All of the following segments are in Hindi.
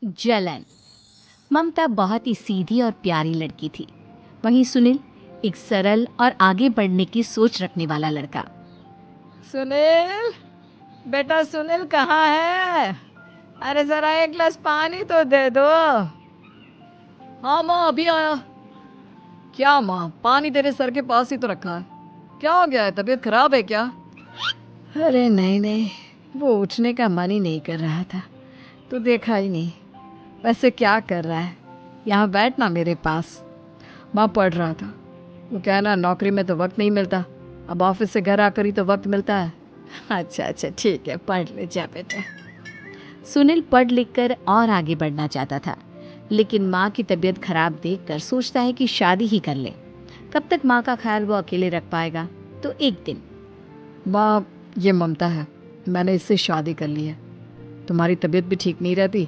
जलन। ममता बहुत ही सीधी और प्यारी लड़की थी, वहीं सुनील एक सरल और आगे बढ़ने की सोच रखने वाला लड़का। सुनील, बेटा सुनील कहाँ है? अरे जरा एक गिलास पानी तो दे दो। हाँ माँ, अभी आया। क्या माँ, पानी तेरे सर के पास ही तो रखा है। क्या हो गया है, तबीयत खराब है क्या? अरे नहीं नहीं, वो उठने का मन ही नहीं कर रहा था। तू देखा ही नहीं। वैसे क्या कर रहा है? यहाँ बैठना मेरे पास। माँ पढ़ रहा था। वो कहना नौकरी में तो वक्त नहीं मिलता, अब ऑफिस से घर आकर ही तो वक्त मिलता है। अच्छा अच्छा ठीक है, पढ़ ले जा बेटा। सुनील पढ़ लिख कर और आगे बढ़ना चाहता था, लेकिन माँ की तबीयत खराब देखकर सोचता है कि शादी ही कर ले। कब तक माँ का ख्याल वो अकेले रख पाएगा? तो एक दिन, माँ, ये ममता है, मैंने इससे शादी कर ली है। तुम्हारी तबीयत भी ठीक नहीं रहती,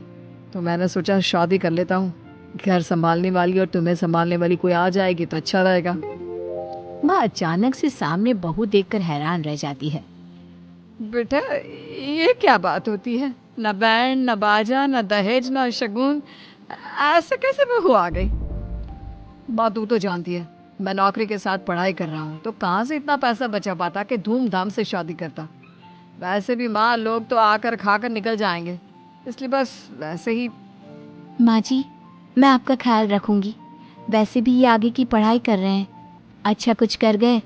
तो मैंने सोचा शादी कर लेता हूँ। घर संभालने वाली और तुम्हें संभालने वाली कोई आ जाएगी तो अच्छा रहेगा। माँ अचानक से सामने बहू देखकर हैरान रह जाती है। बेटा, ये क्या बात होती है? न बैंड, न बाजा, न दहेज, न शगुन, ऐसे कैसे बहू आ गई? माँ तू तो जानती है, मैं नौकरी के साथ पढ़ाई कर रहा हूँ, तो कहाँ से इतना पैसा बचा पाता कि धूमधाम से शादी करता। वैसे भी माँ, लोग तो आकर खाकर निकल जाएंगे, इसलिए बस वैसे ही। माँ जी, मैं आपका ख्याल रखूंगी। वैसे भी ये आगे की पढ़ाई कर रहे हैं, अच्छा कुछ कर गए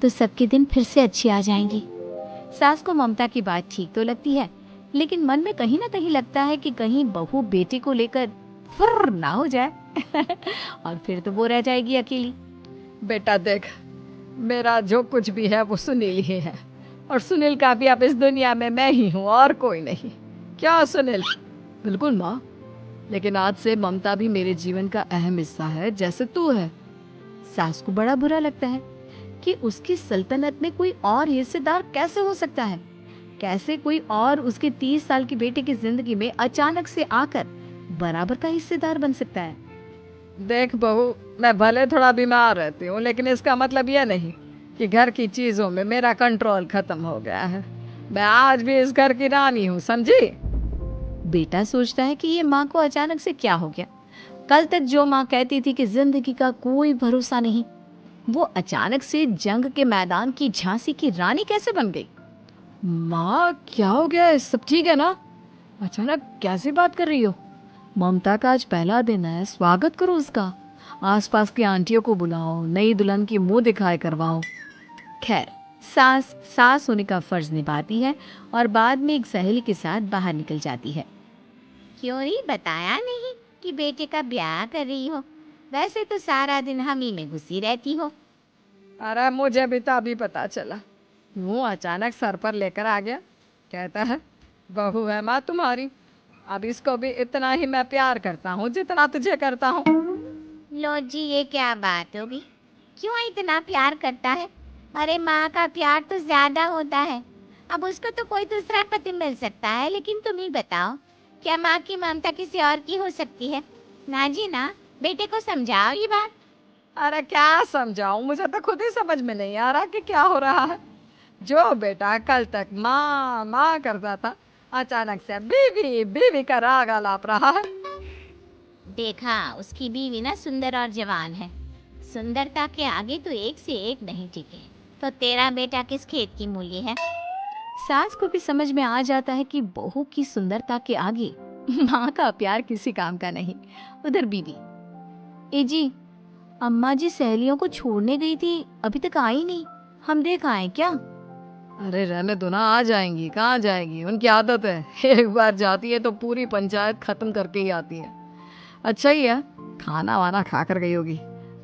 तो सबके दिन फिर से अच्छे आ जाएंगे। सास को ममता की बात ठीक तो लगती है, लेकिन मन में कहीं ना कहीं लगता है कि कहीं बहू बेटे को लेकर फुर्र ना हो जाए और फिर तो वो रह जाएगी अकेली। बेटा देख, मेरा जो कुछ भी है वो सुनील ही है, और सुनील का भी अब इस दुनिया में मैं ही हूँ और कोई नहीं। क्या सुनील? बिल्कुल माँ, लेकिन आज से ममता भी मेरे जीवन का अहम हिस्सा है, जैसे तू है। सास को बड़ा बुरा लगता है कि उसकी सल्तनत में कोई और हिस्सेदार कैसे हो सकता है। कैसे कोई और उसके 30 साल की बेटे की जिंदगी में अचानक से आकर बराबर का हिस्सेदार बन सकता है। देख बहू, मैं भले थोड़ा बीमार रहती हूँ, लेकिन इसका मतलब यह नहीं कि घर की चीजों में मेरा कंट्रोल खत्म हो गया है। मैं आज भी इस घर की रानी हूँ, समझी? बेटा सोचता है कि ये माँ को अचानक से क्या हो गया। कल तक जो माँ कहती थी कि जिंदगी का कोई भरोसा नहीं, वो अचानक से जंग के मैदान की झांसी की रानी कैसे बन गई। माँ क्या हो गया है, सब ठीक है ना? अचानक कैसी बात कर रही हो? ममता का आज पहला दिन है, स्वागत करो उसका। आसपास की आंटियों को बुलाओ, नई दुल्हन की मुंह दिखाए करवाओ। खैर, सास सास होने का फर्ज निभाती है और बाद में एक सहेली के साथ बाहर निकल जाती है। क्यों नहीं बताया नहीं कि बेटे का ब्याह कर रही हो? वैसे तो सारा दिन हम ही में घुसी रहती हो। अरे मुझे भी तो अभी पता चला, वो अचानक सर पर लेकर आ गया। कहता है बहू है माँ तुम्हारी। अब इसको भी इतना ही मैं प्यार करता हूँ जितना तुझे करता हूँ। लो जी, ये क्या बात होगी? क्यों इतना प्यार करता है? अरे माँ का प्यार तो ज्यादा होता है। अब उसको तो कोई दूसरा पति मिल सकता है, लेकिन तुम ही बताओ, क्या माँ की ममता किसी और की हो सकती है? ना जी ना, बेटे को समझाओ ये बात। अरे क्या समझाऊं, मुझे तो खुद ही समझ में नहीं आ रहा कि क्या हो रहा है। जो बेटा कल तक माँ माँ करता था, अचानक से बीवी बीवी का राग आलाप रहा है। देखा, उसकी बीवी ना सुंदर और जवान है। सुंदरता के आगे तो एक से एक नहीं टिके। तो तेरा बेटा किस खेत की मूली है? सास को भी समझ में आ जाता है कि बहू की सुंदरता के आगे माँ का प्यार किसी काम का नहीं। उधर बीवी, ए जी, अम्मा जी सहेलियों को छोड़ने गई थी, अभी तक आई नहीं, हम देख आए क्या? अरे रहने दो ना, आ जाएंगी, कहाँ जाएंगी, उनकी आदत है। एक बार जाती है तो पूरी पंचायत खत्म करके ही आती है। अच्छा ही है, खाना वाना खा कर गई होगी।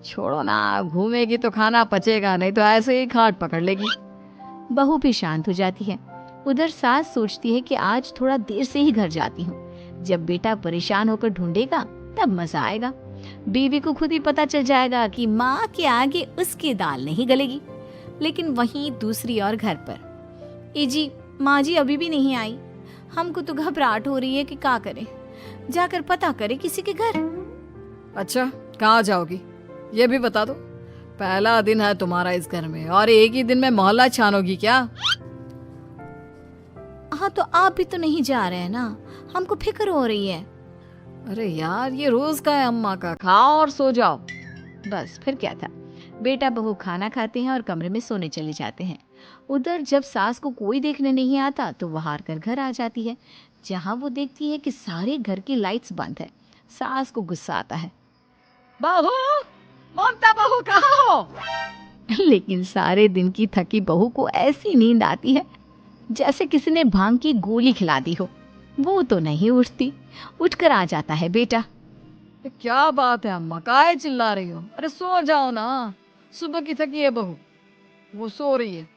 छोड़ो ना, घूमेगी तो खाना पचेगा नहीं तो ऐसे ही खाट पकड़ लेगी। बहू भी शांत हो जाती है। उधर सास सोचती है कि आज थोड़ा देर से ही घर जाती हूँ, जब बेटा परेशान होकर ढूंढेगा तब मजा आएगा। बीवी को खुद ही पता चल जाएगा कि माँ के आगे उसकी दाल नहीं गलेगी। लेकिन वहीं दूसरी ओर घर पर, ए जी, माँ जी अभी भी नहीं आई। हमको तो घबराहट हो रही है कि क्या करें, जाकर पता करें किसी के घर। अच्छा, कहाँ जाओगी ये भी बता दो। पहला दिन है तुम्हारा इस घर में और एक ही दिन में मोहल्ला छानोगी क्या? हाँ, तो आप भी तो नहीं जा रहे हैं ना, हमको फिक्र हो रही है। अरे यार, ये रोज का है अम्मा का, खाओ और सो जाओ। बस फिर क्या था, बेटा बहू खाना खाते हैं और कमरे में सोने चले जाते हैं। उधर जब सास को कोई देखने नहीं आता तो वो हार कर घर आ जाती है, जहाँ वो देखती है कि सारे घर की लाइट्स बंद है। सास को गुस्सा आता है। बहू, ममता बहू कहाँ हो? लेकिन सारे दिन की थकी बहू को ऐसी नींद आती है जैसे किसी ने भांग की गोली खिला दी हो। वो तो नहीं उठती। उठकर आ जाता है बेटा। ये क्या बात है अम्मा, काहे चिल्ला रही हो? अरे सो जाओ ना, सुबह की थकी है बहू, वो सो रही है।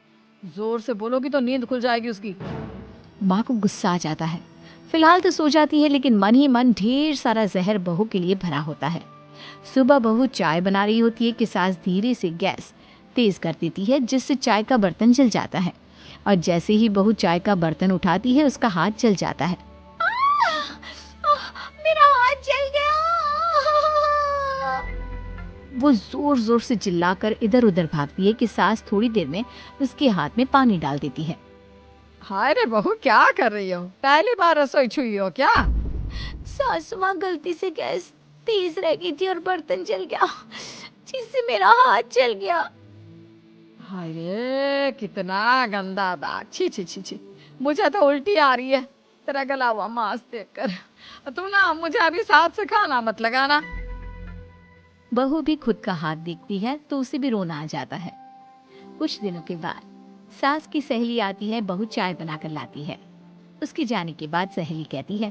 जोर से बोलोगी तो नींद खुल जाएगी उसकी। माँ को गुस्सा आ जाता है। फिलहाल तो सो जाती है, लेकिन मन ही मन ढेर सारा जहर बहू के लिए भरा होता है। सुबह बहू चाय बना रही होती है कि सास धीरे से गैस तेज कर देती है, जिससे चाय का बर्तन जल जाता है। और जैसे ही बहू चाय का बर्तन उठाती है उसका हाथ जल जाता है। मेरा हाथ जल गया। वो जोर जोर से चिल्लाकर इधर उधर भागती है कि सास थोड़ी देर में उसके हाथ में पानी डाल देती है। हाय रे बहू, क्या कर रही हो? पहली बार रसोई छुई हो क्या? सासू माँ गलती से गैस तेज रह गई थी और बर्तन जल गया, जिससे मेरा हाथ जल गया। हाय रे, कितना गंदा दाग, छी छी छी छी, मुझे तो उल्टी आ रही है तेरा गला हुआ मांस देखकर। तू ना मुझे अभी साथ से खाना मत लगाना। बहू भी खुद का हाथ देखती है तो उसे भी रोना आ जाता है। कुछ दिनों के बाद सास की सहेली आती है, बहू चाय बनाकर लाती है। उसके जाने के बाद सहेली कहती है,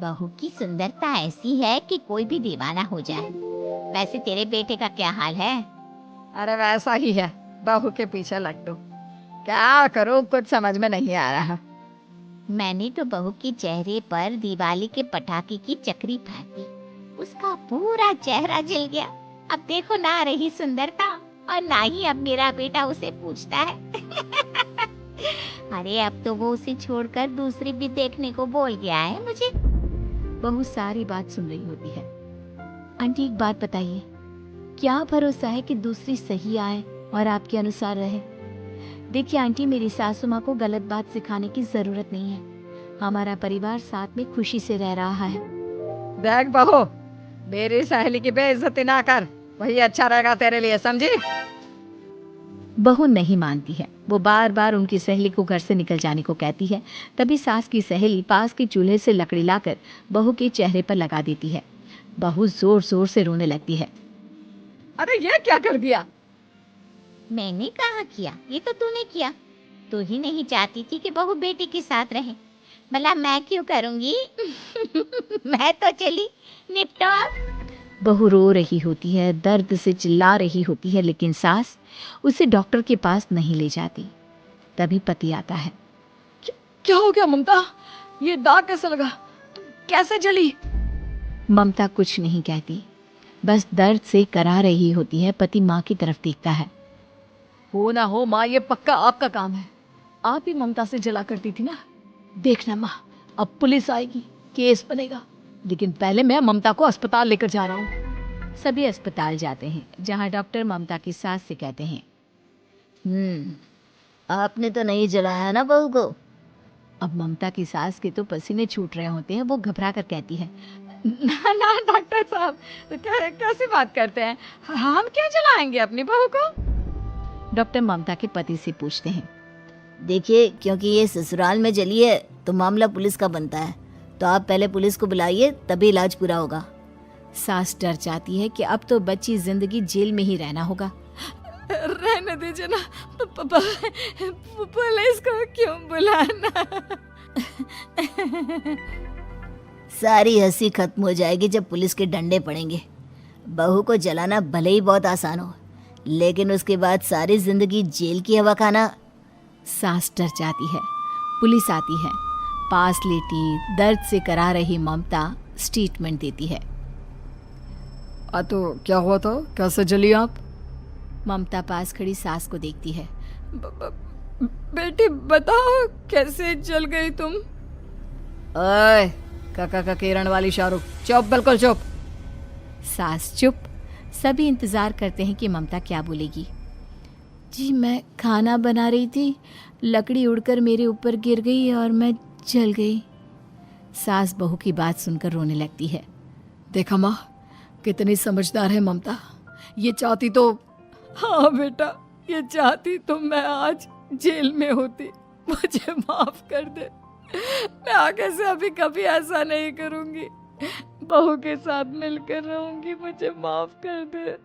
बहू की सुंदरता ऐसी है कि कोई भी दीवाना हो जाए। वैसे तेरे बेटे का क्या हाल है? अरे वैसा ही है, बहू के पीछे लट्टू। क्या करूं, कुछ समझ में नहीं आ रहा। मैंने तो बहू के चेहरे पर दिवाली के पटाखे की चक्री फेंकी, उसका पूरा चेहरा जल गया। अब देखो ना रही सुंदरता, और ना ही अब मेरा बेटा उसे पूछता है। अरे अब तो वो उसे छोड़कर दूसरी भी देखने को बोल गया है मुझे। बहू सारी बात सुन रही होती है। आंटी एक बात बताइए, क्या भरोसा है कि दूसरी सही आए और आपके अनुसार रहे? देखिए आंटी, मेरी सासू माँ को गलत बात सिखाने की जरूरत नहीं है। हमारा परिवार साथ में खुशी से रह रहा है। देख बहू, मेरी सहेली की बेइज्जती ना कर, वही अच्छा रहेगा तेरे लिए, समझी? बहू नहीं मानती है। वो बार बार उनकी सहेली को घर से निकल जाने को कहती है। तभी सास की सहेली पास के चूल्हे से लकड़ी लाकर बहू के चेहरे पर लगा देती है। बहू जोर जोर से रोने लगती है। अरे ये क्या कर दिया? मैंने कहा किया, ये तो तूने किया। तू ही नहीं चाहती थी कि बहू बेटी के साथ रहे, भला मैं क्यों करूंगी? मैं तो चली, निपटो। बहू रो रही होती है, दर्द से चिल्ला रही होती है, लेकिन सास उसे डॉक्टर के पास नहीं ले जाती। तभी पति आता है। क्या हो गया ममता? ये दाग कैसे लगा? कैसे जली? ममता कुछ नहीं कहती, बस दर्द से करा रही होती है। पति माँ की तरफ देखता है। हो ना हो माँ, ये पक्का आपका काम है। आप ही ममता से जला करती थी ना। देखना माँ, अब पुलिस आएगी, केस बनेगा, लेकिन पहले मैं ममता को अस्पताल लेकर जा रहा हूँ। सभी अस्पताल जाते हैं, जहाँ डॉक्टर ममता की सास से कहते हैं, आपने तो नहीं जलाया ना बहू को? अब ममता की सास के तो पसीने छूट रहे होते हैं। वो घबरा कर कहती है, ना ना डॉक्टर साहब, कैसी बात करते हैं? हम क्यों जलाएंगे अपनी बहू को? डॉक्टर ममता के पति से पूछते हैं। देखिए, क्योंकि ये ससुराल में जली है तो मामला पुलिस का बनता है, तो आप पहले पुलिस को बुलाइए, तभी इलाज पूरा होगा। सास डर जाती है कि अब तो बच्ची जिंदगी जेल में ही रहना होगा। रहने दीजिए ना, पुलिस को क्यों बुलाना? सारी हंसी खत्म हो जाएगी जब पुलिस के डंडे पड़ेंगे। बहू को जलाना भले ही बहुत आसान हो, लेकिन उसके बाद सारी जिंदगी जेल की हवा खाना। सास डर जाती है। पुलिस आती है। पास लेटी दर्द से करा रही ममता स्टेटमेंट देती है। तो क्या हुआ था, कैसे जली आप? ममता पास खड़ी सास को देखती है। बेटी बताओ, कैसे जल गई तुम? ओए, काका का किरण वाली शाहरुख, चुप, बिल्कुल चुप। सास चुप। सभी इंतजार करते हैं कि ममता क्या बोलेगी। जी मैं खाना बना रही थी, लकड़ी उड़कर मेरे ऊपर गिर गई और मैं जल गई। सास बहू की बात सुनकर रोने लगती है। देखा माँ, कितनी समझदार है ममता। ये चाहती तो, हाँ बेटा, ये चाहती तो मैं आज जेल में होती। मुझे माफ कर दे, मैं आगे से अभी कभी ऐसा नहीं करूंगी। बहू के साथ मिलकर रहूंगी, मुझे माफ कर दे।